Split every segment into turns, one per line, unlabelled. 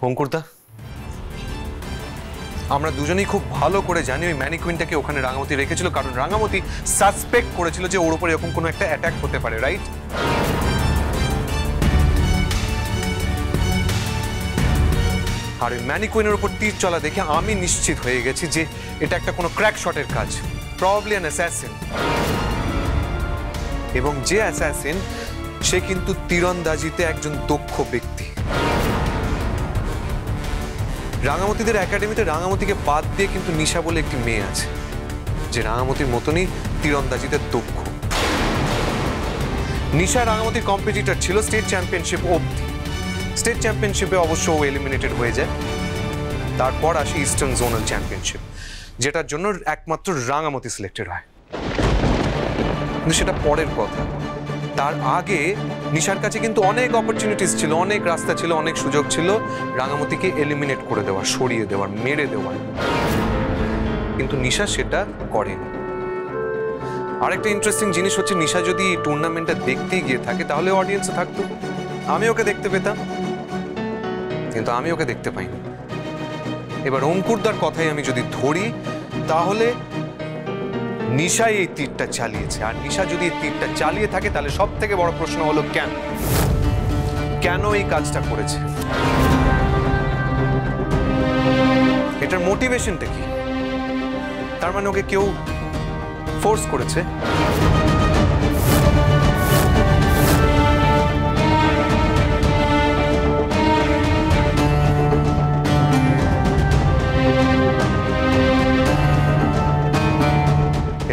অঙ্কুরদা, আমরা দুজনেই খুব ভালো করে জানি ওই ম্যানিকুইনটাকে ওখানে রাঙামতি রেখেছিল, কারণ রাঙামতি সাসপেক্ট করেছিল যে ওর উপর এরকম কোনো একটা অ্যাটাক হতে পারে, রাইট? আর ওই ম্যানিকুইনের উপর তীর চলা দেখে আমি নিশ্চিত হয়ে গেছি যে এটা একটা কোনো ক্র্যাক শটের কাজ, প্রবাবলি অ্যান অ্যাসাসিন। এবং যে অ্যাসাসিন সে কিন্তু তীরন্দাজিতে একজন দক্ষ ব্যক্তি। রাঙামতিদের একাডেমিতে রাঙামতিকে বাদ দিয়ে কিন্তু নিশা বলে একটি মেয়ে আছে যে রাঙামতির মতনই তীরন্দাজিতে দক্ষ। নিশা রাঙামতির কম্পিটিটর ছিল স্টেট চ্যাম্পিয়নশিপ অবধি। স্টেট চ্যাম্পিয়নশিপে অবশ্য ও এলিমিনেটেড হয়ে যায়। তারপর আসে ইস্টার্ন জোনাল চ্যাম্পিয়নশিপ, যেটার জন্য একমাত্র রাঙামতি সিলেক্টেড হয়। কিন্তু সেটা পরের কথা। তার আগে নিশার কাছে কিন্তু অনেক অপরচুনিটিস ছিল, অনেক রাস্তা ছিল, অনেক সুযোগ ছিল রাঙামতিকে এলিমিনেট করে দেওয়ার, সরিয়ে দেওয়ার, মেরে দেওয়ার। কিন্তু নিশা সেটা করেনি। আরেকটা ইন্টারেস্টিং জিনিস হচ্ছে, নিশা যদি টুর্নামেন্টটা দেখতেই গিয়ে থাকে তাহলে অডিয়েন্সে থাকতো, আমি ওকে দেখতে পেতাম, কিন্তু আমি ওকে দেখতে পাইনি। এবার অঙ্কুরদার কথাই আমি যদি ধরি, তাহলে নিশাই এই তীরটা চালিয়েছে। আর নিশা যদি এই তীরটা চালিয়ে থাকে তাহলে সব থেকে বড় প্রশ্ন হলো কেন, কেন এই কাজটা করেছে, এটার মোটিভেশনটা কি? তার মানে ওকে কেউ ফোর্স করেছে?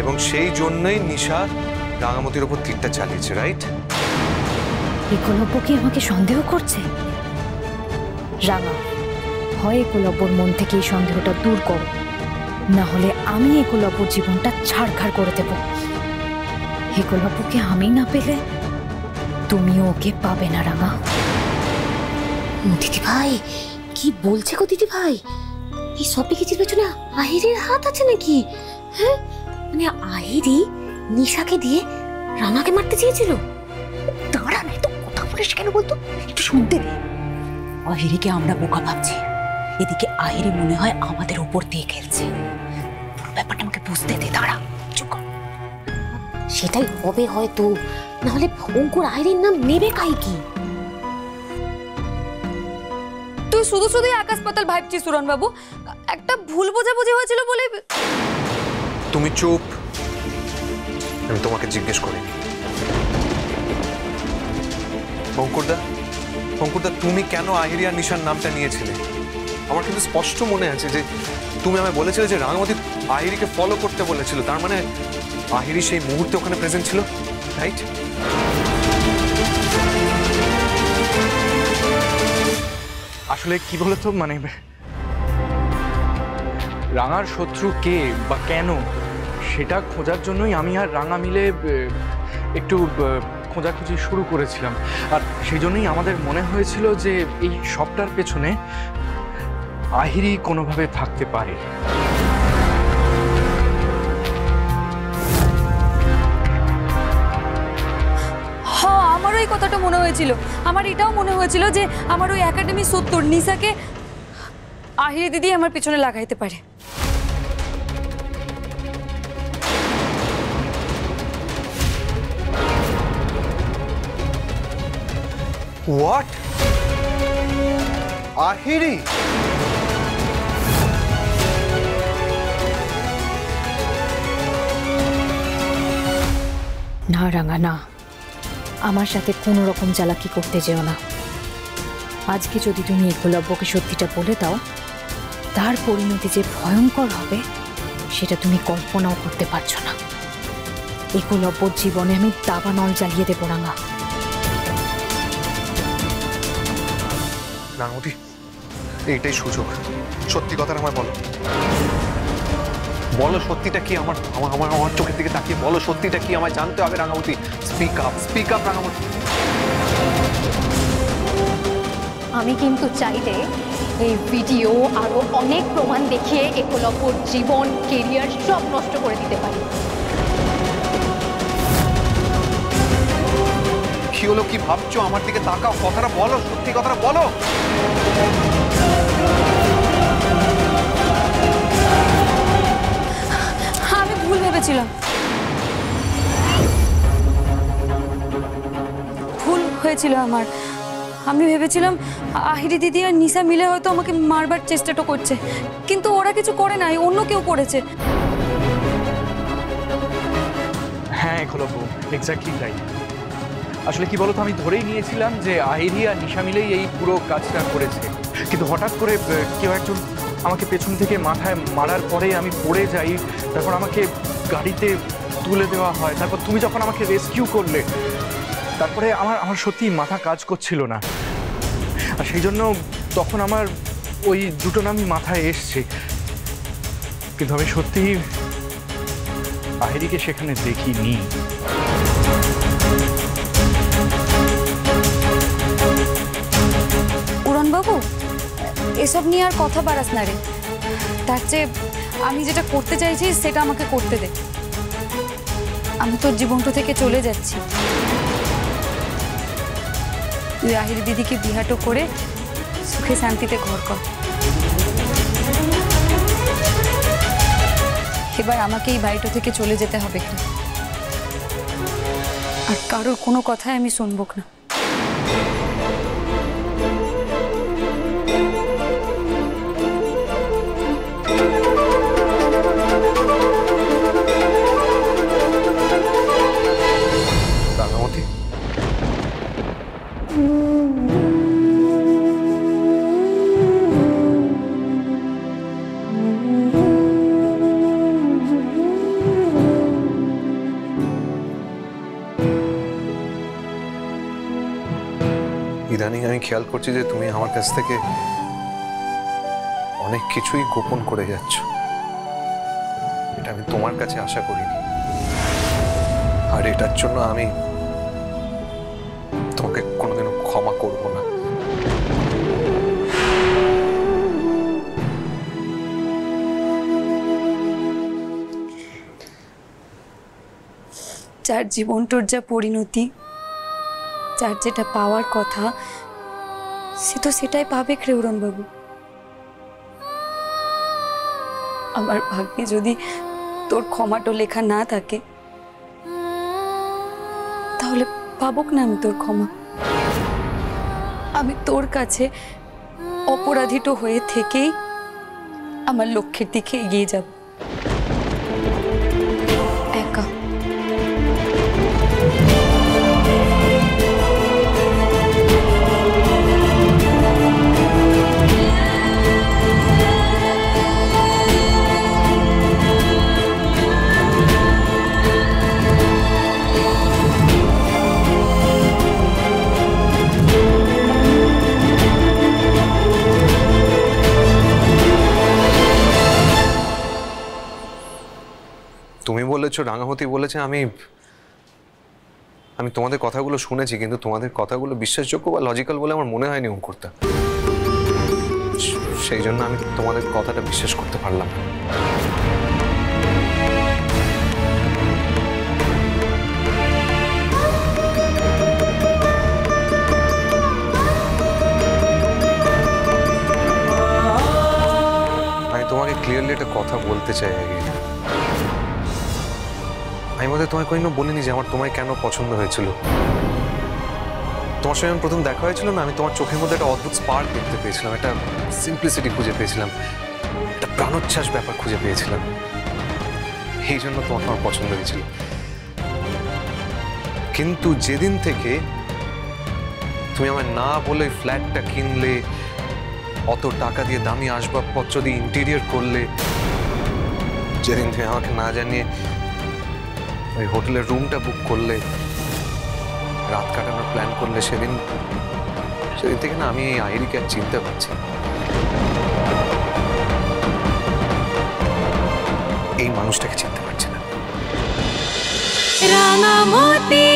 এবং সেই জন্যই নিশা রাঙামতির উপর তীরটা চালিয়েছে, রাইট?
একলব্য কি আমাকে সন্দেহ করছে? রাঙা, হয় একলব্যর মন থেকে এই সন্দেহটা দূর করো, না হলে আমি একলব্যর জীবনটা ছাড়খাড় করে দেব। একলব্যকে আমি না পেলে তুমিও ওকে পাবে না রাঙা।
দিদি ভাই, কি বলছে গো দিদি ভাই? এই সবই কিছুর পেছনে আহিরির হাত আছে নাকি? হ্যাঁ, মানে আহিরি নিশাকে দিয়ে রাঙাকে মারতে চেয়েছিল? দাঁড়া না, তো কথা বলিস কেন বলতো? একটু শুনতে দে। আহিরিকে আমরা বোকা ভাবছি, এদিকে আহিরি মনে হয় আমাদের উপর দিয়ে খেলছে। ব্যাপারটা আমাকে বুঝতে দে, দাঁড়া, চুপ কর। সেটাই হবে হয়তো, না হলে অঙ্কুর আহিরির নাম নেবে কাই কি?
তুই শুধু শুধুই আকাশ পাতাল ভাবছিস সুরন বাবু, একটা ভুল বোঝাবুঝি হয়েছিল বলে।
তুমি চুপ, আমি তোমাকে জিজ্ঞেস করিনি। অঙ্কুরদা, অঙ্কুরদা, তুমি কেন আহিরি আর নিশার নামটা নিয়েছিলে? আমার কিন্তু স্পষ্ট মনে আছে যে তুমি আমায় বলেছিলে যে রাঙামতি আহিরিকে ফলো করতে বলেছিল, তার মানে আহিরি সেই মুহূর্তে ওখানে প্রেজেন্ট ছিল, রাইট?
আসলে কি বলতো, মানে রাঙার শত্রু কে বা কেন সেটা খোঁজার জন্যই আমি আর রাঙা মিলে একটু খোঁজাখুঁজি শুরু করেছিলাম। আর সেই জন্যই আমাদের মনে হয়েছিল যে এই সবটার পেছনে আহিরি কোনোভাবে থাকতে পারে।
হ্যাঁ, আমারও এই কথাটা মনে হয়েছিল। আমার এটাও মনে হয়েছিল যে আমার ওই একাডেমি সত্তর নিশাকে আহিরি দিদি আমার পিছনে লাগাইতে পারে।
হোয়াট? আহিরি?
না রাঙা, না, আমার সাথে কোনো রকম চালাকি করতে যেও না। আজকে যদি তুমি একলব্যকে সত্যিটা বলে দাও, তার পরিণতি যে ভয়ঙ্কর হবে সেটা তুমি কল্পনাও করতে পারছো না। একলব্যর জীবনে আমি দাবানল জ্বালিয়ে দেবো রাঙা।
রাঙামতি, এইটাই সুযোগ, সত্যি কথাটা আমায় বলো। বলো সত্যিটা কি, আমার আমার আমার আমার চোখের দিকে তাকিয়ে বলো সত্যিটা কি, আমায় জানতে হবে রাঙামতি। Speak up Rangamati.
আমি কিন্তু চাইলে এই ভিডিও আরো অনেক প্রমাণ দেখিয়ে একলব্যর জীবন, কেরিয়ার সব নষ্ট করে দিতে পারি।
কি হলো, কি ভাবছো? আমার দিকে তাকাও, কথাটা বলো, সত্যি কথাটা বলো।
হয়েছিল আমার। আমি ভেবেছিলাম আহিরি দিদি আর নিশা মিলে হয়তো আমাকে মারবার চেষ্টাটা করছে, কিন্তু ওরা কিছু করে নাই, অন্য কেউ করেছে।
হ্যাঁ একলব্য, এক্স্যাক্টলি তাই। আসলে কি বলতো, আমি ধরেই নিয়েছিলাম যে আহিরি আর নিশা মিলেই এই পুরো কাজটা করেছে, কিন্তু হঠাৎ করে কেউ একজন আমাকে পেছন থেকে মাথায় মারার পরেই আমি পড়ে যাই। তারপর আমাকে গাড়িতে তুলে দেওয়া হয়। তারপর তুমি যখন আমাকে রেস্কিউ করলে, তারপরে আমার সত্যি মাথা কাজ করছিল না, আর সেই জন্য তখন আমার ওই দুটো নামই মাথায় এসছে। কিন্তু আমি সত্যি আহিরিকে সেখানে দেখিনি।
উড়নবাবু, এসব নিয়ে আর কথা বাড়াস না রে। তার চেয়ে আমি যেটা করতে চাইছি সেটা আমাকে করতে দে। আমি তোর জীবনটা থেকে চলে যাচ্ছি। তুই আহিরি দিদিকে বিহাটো করে সুখে শান্তিতে ঘর কর। এবার আমাকে এই বাড়িটা থেকে চলে যেতে হবে, আর কারোর কোনো কথাই আমি শুনবো না।
রাঙামতি, ইদানিং আমি খেয়াল করছি যে তুমি আমার কাছ থেকে অনেক কিছুই গোপন করে যাচ্ছ। এটা আমি তোমার কাছে আশা করিনি, আর এটার জন্য আমি তোমাকে কোনোদিনও ক্ষমা করব না।
যার জীবনটার যা পরিণতি, যার যেটা পাওয়ার কথা, সে তো সেটাই পাবে উড়নবাবু। আমার ভাগ্যে যদি তোর ক্ষমাটো লেখা না থাকে, তাহলে পাবক না আমি তোর ক্ষমা। আমি তোর কাছে অপরাধীটো হয়ে থেকেই আমার লক্ষ্যের দিকে এগিয়ে যাব, একা।
তুমি বলেছো, রাঙামতি বলেছে, আমি তোমাদের কথাগুলো শুনেছি, কিন্তু তোমাদের কথাগুলো বিশ্বাসযোগ্য বা লজিক্যাল বলে আমার মনে হয়নি অঙ্কুরটা। সেই জন্য আমি তোমাদের কথাটা বিশ্বাস করতে পারলাম না। আমি তোমাকে ক্লিয়ারলি একটা কথা বলতে চাই আগে। আমি বোধহয় তোমায় কোনোদিনও বলিনি যে আমার তোমায় কেন পছন্দ হয়েছিল। তোমার সঙ্গে প্রথম দেখা হয়েছিল না, আমি তোমার চোখের মধ্যে একটা অদ্ভুত স্পার্ক দেখতে পেয়েছিলাম, একটা সিম্পলিসিটি খুঁজে পেয়েছিলাম, একটা প্রাণোচ্ছ্বাস ব্যাপার খুঁজে পেয়েছিলাম। এই জন্য তোমাকে আমার পছন্দ হয়েছিল। কিন্তু যেদিন থেকে তুমি আমার না বলে ফ্ল্যাটটা কিনলে, অত টাকা দিয়ে দামি আসবাবপত্র দিয়ে ইন্টেরিয়র করলে, যেদিন তুমি আমাকে না জানিয়ে ওই হোটেলের রুমটা বুক করলে, রাত কাটানোর প্ল্যান করলে, সেদিন থেকে না আমি এই আহিরিকে আর চিনতে পারছি। এই মানুষটাকে চিনতে পারছি না।
রাঙামতি।